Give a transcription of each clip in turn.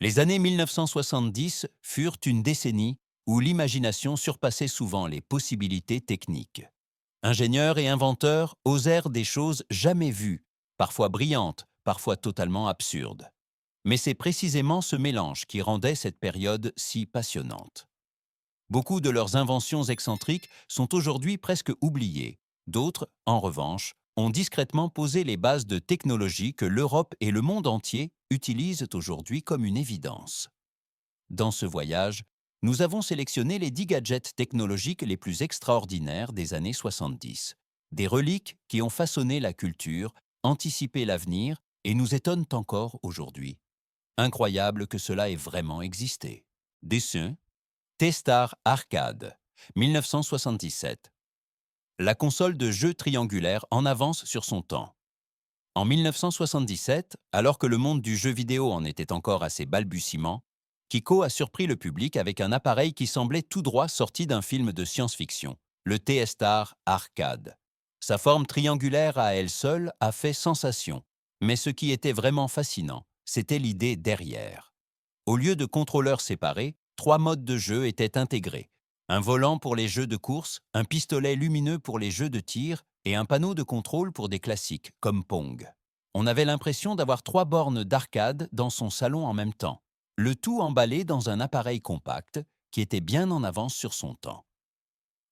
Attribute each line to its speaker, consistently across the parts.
Speaker 1: Les années 1970 furent une décennie où l'imagination surpassait souvent les possibilités techniques. Ingénieurs et inventeurs osèrent des choses jamais vues, parfois brillantes, parfois totalement absurdes. Mais c'est précisément ce mélange qui rendait cette période si passionnante. Beaucoup de leurs inventions excentriques sont aujourd'hui presque oubliées. D'autres, en revanche, ont discrètement posé les bases de technologies que l'Europe et le monde entier utilisent aujourd'hui comme une évidence. Dans ce voyage, nous avons sélectionné les 10 gadgets technologiques les plus extraordinaires des années 70. Des reliques qui ont façonné la culture, anticipé l'avenir et nous étonnent encore aujourd'hui. Incroyable que cela ait vraiment existé. Dessin, T-Star Arcade, 1977. La console de jeux triangulaire en avance sur son temps. En 1977, alors que le monde du jeu vidéo en était encore à ses balbutiements, Kiko a surpris le public avec un appareil qui semblait tout droit sorti d'un film de science-fiction, le T-Star Arcade. Sa forme triangulaire à elle seule a fait sensation, mais ce qui était vraiment fascinant, c'était l'idée derrière. Au lieu de contrôleurs séparés, 3 modes de jeu étaient intégrés. Un volant pour les jeux de course, un pistolet lumineux pour les jeux de tir et un panneau de contrôle pour des classiques comme Pong. On avait l'impression d'avoir 3 bornes d'arcade dans son salon en même temps, le tout emballé dans un appareil compact qui était bien en avance sur son temps.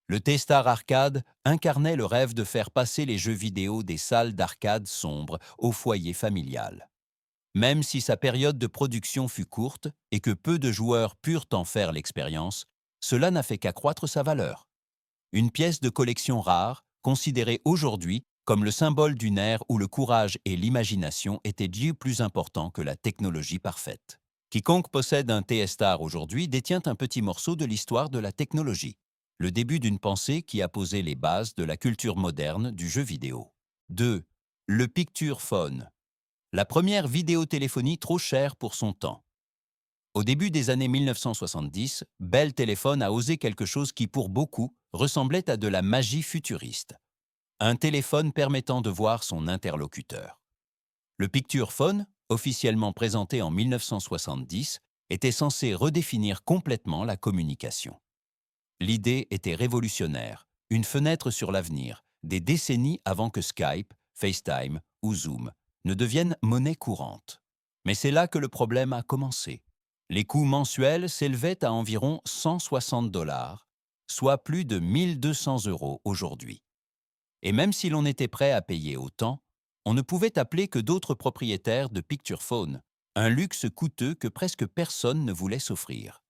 Speaker 1: Le T-Star Arcade incarnait le rêve de faire passer les jeux vidéo des salles d'arcade sombres au foyer familial. Même si sa période de production fut courte et que peu de joueurs purent en faire l'expérience, cela n'a fait qu'accroître sa valeur. Une pièce de collection rare, considérée aujourd'hui comme le symbole d'une ère où le courage et l'imagination étaient bien plus importants que la technologie parfaite. Quiconque possède un TS-Star aujourd'hui détient un petit morceau de l'histoire de la technologie, le début d'une pensée qui a posé les bases de la culture moderne du jeu vidéo. 2. Le Picture Phone. La première vidéotéléphonie trop chère pour son temps. Au début des années 1970, Bell Telephone a osé quelque chose qui, pour beaucoup, ressemblait à de la magie futuriste. Un téléphone permettant de voir son interlocuteur. Le Picture Phone, officiellement présenté en 1970, était censé redéfinir complètement la communication. L'idée était révolutionnaire, une fenêtre sur l'avenir, des décennies avant que Skype, FaceTime ou Zoom ne deviennent monnaie courante. Mais c'est là que le problème a commencé. Les coûts mensuels s'élevaient à environ 160 $, soit plus de 1 200 € aujourd'hui. Et même si l'on était prêt à payer autant, on ne pouvait appeler que d'autres propriétaires de Picture Phone, un luxe coûteux que presque personne ne voulait s'offrir.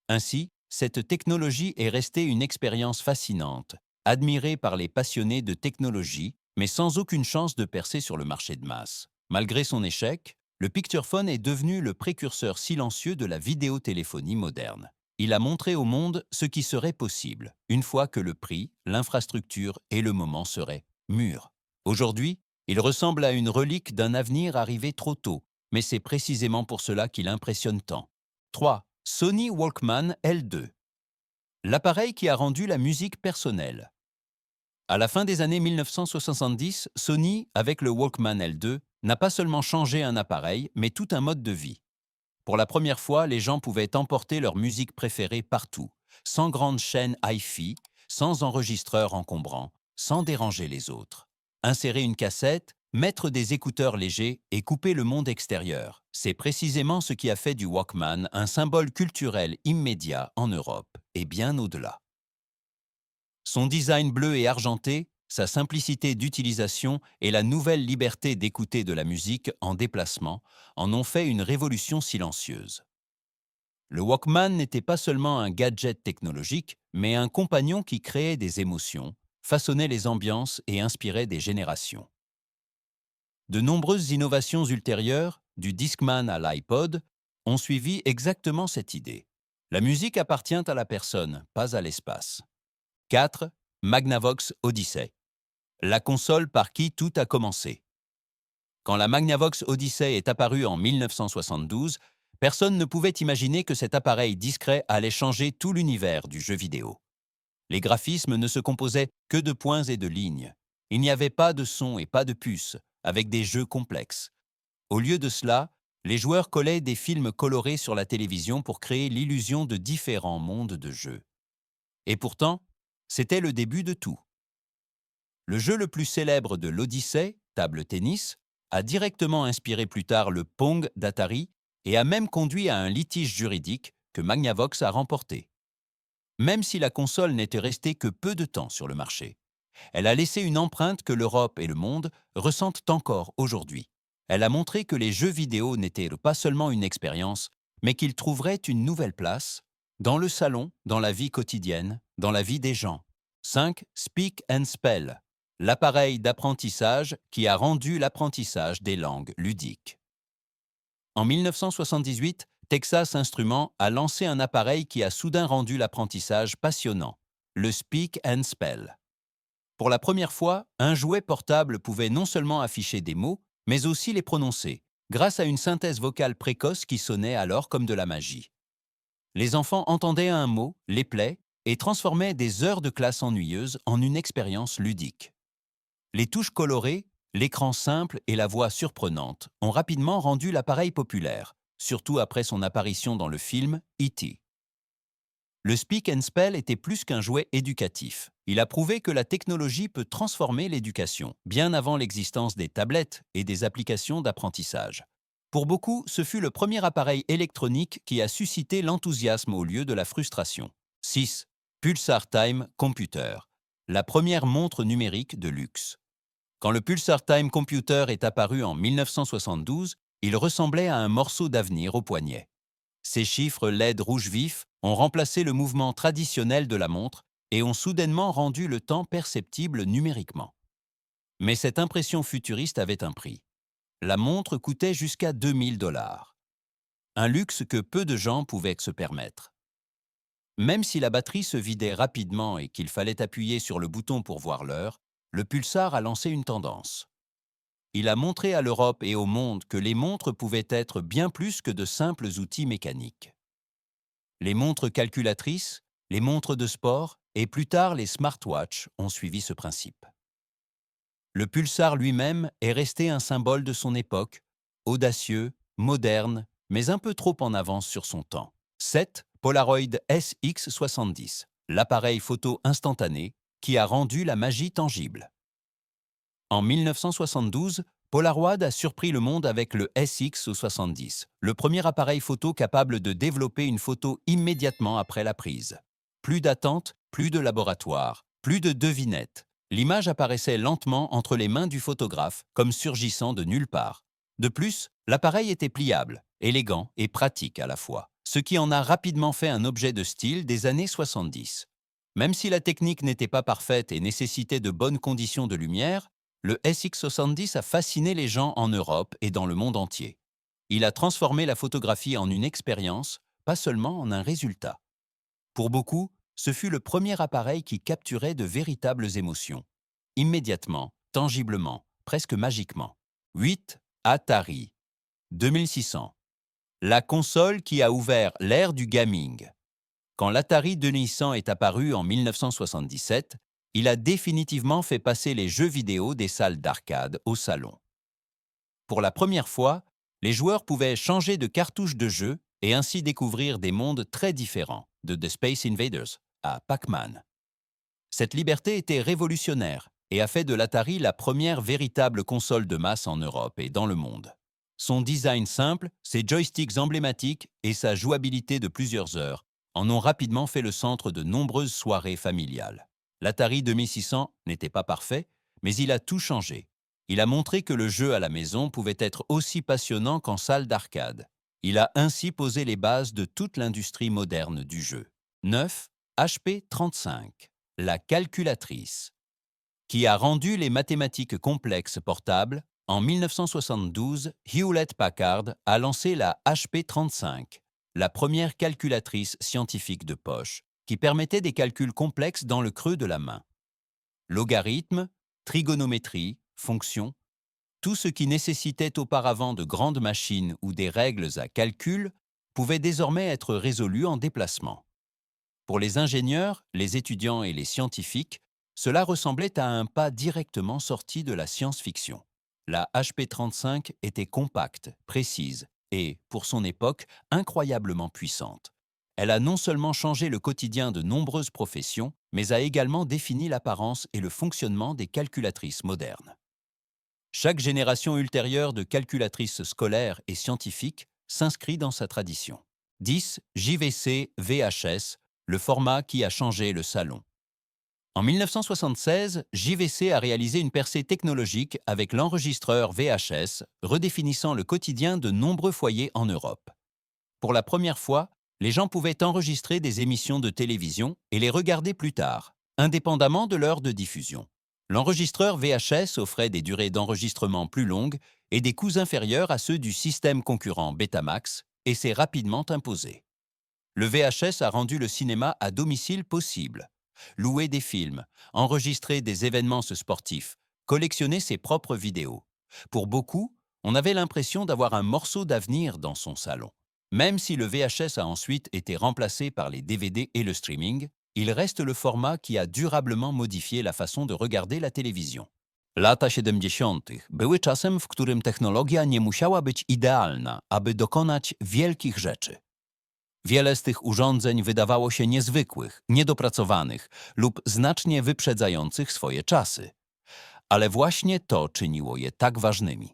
Speaker 1: Ainsi, cette technologie est restée une expérience fascinante, admirée par les passionnés de technologie, mais sans aucune chance de percer sur le marché de masse. Malgré son échec, le Picturephone est devenu le précurseur silencieux de la vidéotéléphonie moderne. Il a montré au monde ce qui serait possible, une fois que le prix, l'infrastructure et le moment seraient mûrs. Aujourd'hui, il ressemble à une relique d'un avenir arrivé trop tôt, mais c'est précisément pour cela qu'il impressionne tant. 3. Sony Walkman L2. L'appareil qui a rendu la musique personnelle. À la fin des années 1970, Sony, avec le Walkman L2, n'a pas seulement changé un appareil, mais tout un mode de vie. Pour la première fois, les gens pouvaient emporter leur musique préférée partout, sans grande chaîne hi-fi, sans enregistreur encombrant, sans déranger les autres. Insérer une cassette, mettre des écouteurs légers et couper le monde extérieur. C'est précisément ce qui a fait du Walkman un symbole culturel immédiat en Europe et bien au-delà. Son design bleu et argenté, sa simplicité d'utilisation et la nouvelle liberté d'écouter de la musique en déplacement en ont fait une révolution silencieuse. Le Walkman n'était pas seulement un gadget technologique, mais un compagnon qui créait des émotions, façonnait les ambiances et inspirait des générations. De nombreuses innovations ultérieures, du Discman à l'iPod, ont suivi exactement cette idée. La musique appartient à la personne, pas à l'espace. 4. Magnavox Odyssey. La console par qui tout a commencé. Quand la Magnavox Odyssey est apparue en 1972, personne ne pouvait imaginer que cet appareil discret allait changer tout l'univers du jeu vidéo. Les graphismes ne se composaient que de points et de lignes. Il n'y avait pas de son et pas de puce, avec des jeux complexes. Au lieu de cela, Les joueurs collaient des films colorés sur la télévision pour créer l'illusion de différents mondes de jeux. Et pourtant, c'était le début de tout. Le jeu le plus célèbre de l'Odyssée, table tennis, a directement inspiré plus tard le Pong d'Atari et a même conduit à un litige juridique que Magnavox a remporté. Même si la console n'était restée que peu de temps sur le marché, elle a laissé une empreinte que l'Europe et le monde ressentent encore aujourd'hui. Elle a montré que les jeux vidéo n'étaient pas seulement une expérience, mais qu'ils trouveraient une nouvelle place dans le salon, dans la vie quotidienne, dans la vie des gens. 5. Speak and Spell, l'appareil d'apprentissage qui a rendu l'apprentissage des langues ludiques. En 1978, Texas Instruments a lancé un appareil qui a soudain rendu l'apprentissage passionnant, le Speak and Spell. Pour la première fois, un jouet portable pouvait non seulement afficher des mots, mais aussi les prononcer, grâce à une synthèse vocale précoce qui sonnait alors comme de la magie. Les enfants entendaient un mot, les plaies, et transformaient des heures de classe ennuyeuses en une expérience ludique. Les touches colorées, l'écran simple et la voix surprenante ont rapidement rendu l'appareil populaire, surtout après son apparition dans le film E.T. Le Speak and Spell était plus qu'un jouet éducatif. Il a prouvé que la technologie peut transformer l'éducation, bien avant l'existence des tablettes et des applications d'apprentissage. Pour beaucoup, ce fut le premier appareil électronique qui a suscité l'enthousiasme au lieu de la frustration. 6. Pulsar Time Computer, la première montre numérique de luxe. Quand le Pulsar Time Computer est apparu en 1972, il ressemblait à un morceau d'avenir au poignet. Ces chiffres LED rouge vif ont remplacé le mouvement traditionnel de la montre et ont soudainement rendu le temps perceptible numériquement. Mais cette impression futuriste avait un prix. La montre coûtait jusqu'à 2000 $. Un luxe que peu de gens pouvaient se permettre. Même si la batterie se vidait rapidement et qu'il fallait appuyer sur le bouton pour voir l'heure, le Pulsar a lancé une tendance. Il a montré à l'Europe et au monde que les montres pouvaient être bien plus que de simples outils mécaniques. Les montres calculatrices, les montres de sport et plus tard les smartwatches ont suivi ce principe. Le Pulsar lui-même est resté un symbole de son époque, audacieux, moderne, mais un peu trop en avance sur son temps. 7. Polaroid SX70, l'appareil photo instantané qui a rendu la magie tangible. En 1972, Polaroid a surpris le monde avec le SX70, le premier appareil photo capable de développer une photo immédiatement après la prise. Plus d'attente, plus de laboratoire, plus de devinette. L'image apparaissait lentement entre les mains du photographe, comme surgissant de nulle part. De plus, l'appareil était pliable, élégant et pratique à la fois, ce qui en a rapidement fait un objet de style des années 70. Même si la technique n'était pas parfaite et nécessitait de bonnes conditions de lumière, le SX70 a fasciné les gens en Europe et dans le monde entier. Il a transformé la photographie en une expérience, pas seulement en un résultat. Pour beaucoup, ce fut le premier appareil qui capturait de véritables émotions. Immédiatement, tangiblement, presque magiquement. 8. Atari. 2600. La console qui a ouvert l'ère du gaming. Quand l'Atari 2600 est apparu en 1977, il a définitivement fait passer les jeux vidéo des salles d'arcade au salon. Pour la première fois, les joueurs pouvaient changer de cartouche de jeu et ainsi découvrir des mondes très différents, de The Space Invaders à Pac-Man. Cette liberté était révolutionnaire et a fait de l'Atari la première véritable console de masse en Europe et dans le monde. Son design simple, ses joysticks emblématiques et sa jouabilité de plusieurs heures en ont rapidement fait le centre de nombreuses soirées familiales. L'Atari 2600 n'était pas parfait, mais il a tout changé. Il a montré que le jeu à la maison pouvait être aussi passionnant qu'en salle d'arcade. Il a ainsi posé les bases de toute l'industrie moderne du jeu. 9. HP35, la calculatrice, qui a rendu les mathématiques complexes portables. En 1972, Hewlett-Packard a lancé la HP35, la première calculatrice scientifique de poche, qui permettait des calculs complexes dans le creux de la main. Logarithmes, trigonométrie, fonctions, tout ce qui nécessitait auparavant de grandes machines ou des règles à calcul pouvait désormais être résolu en déplacement. Pour les ingénieurs, les étudiants et les scientifiques, cela ressemblait à un pas directement sorti de la science-fiction. La HP35 était compacte, précise est, pour son époque, incroyablement puissante. Elle a non seulement changé le quotidien de nombreuses professions, mais a également défini l'apparence et le fonctionnement des calculatrices modernes. Chaque génération ultérieure de calculatrices scolaires et scientifiques s'inscrit dans sa tradition. 10. JVC VHS, le format qui a changé le salon. En 1976, JVC a réalisé une percée technologique avec l'enregistreur VHS, redéfinissant le quotidien de nombreux foyers en Europe. Pour la première fois, les gens pouvaient enregistrer des émissions de télévision et les regarder plus tard, indépendamment de l'heure de diffusion. L'enregistreur VHS offrait des durées d'enregistrement plus longues et des coûts inférieurs à ceux du système concurrent Betamax, et s'est rapidement imposé. Le VHS a rendu le cinéma à domicile possible. Louer des films, enregistrer des événements sportifs, collectionner ses propres vidéos. Pour beaucoup, on avait l'impression d'avoir un morceau d'avenir dans son salon. Même si le VHS a ensuite été remplacé par les DVD et le streaming, il reste le format qui a durablement modifié la façon de regarder la télévision. Lata 70. były czasem, w którym technologia nie musiała być idealna, aby dokonać wielkich rzeczy. Wiele z tych urządzeń wydawało się niezwykłych, niedopracowanych lub znacznie wyprzedzających swoje czasy. Ale właśnie to czyniło je tak ważnymi.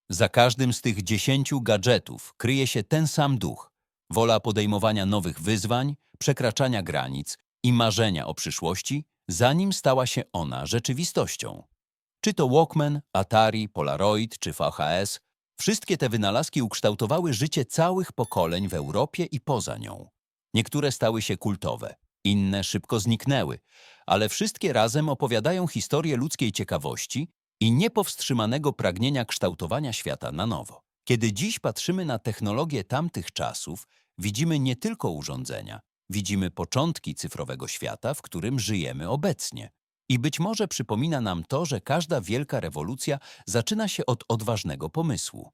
Speaker 1: Za każdym z tych 10 gadżetów kryje się ten sam duch, wola podejmowania nowych wyzwań, przekraczania granic i marzenia o przyszłości, zanim stała się ona rzeczywistością. Czy to Walkman, Atari, Polaroid czy VHS, wszystkie te wynalazki ukształtowały życie całych pokoleń w Europie i poza nią. Niektóre stały się kultowe, inne szybko zniknęły, ale wszystkie razem opowiadają historię ludzkiej ciekawości i niepowstrzymanego pragnienia kształtowania świata na nowo. Kiedy dziś patrzymy na technologie tamtych czasów, widzimy nie tylko urządzenia, widzimy początki cyfrowego świata, w którym żyjemy obecnie. I być może przypomina nam to, że każda wielka rewolucja zaczyna się od odważnego pomysłu.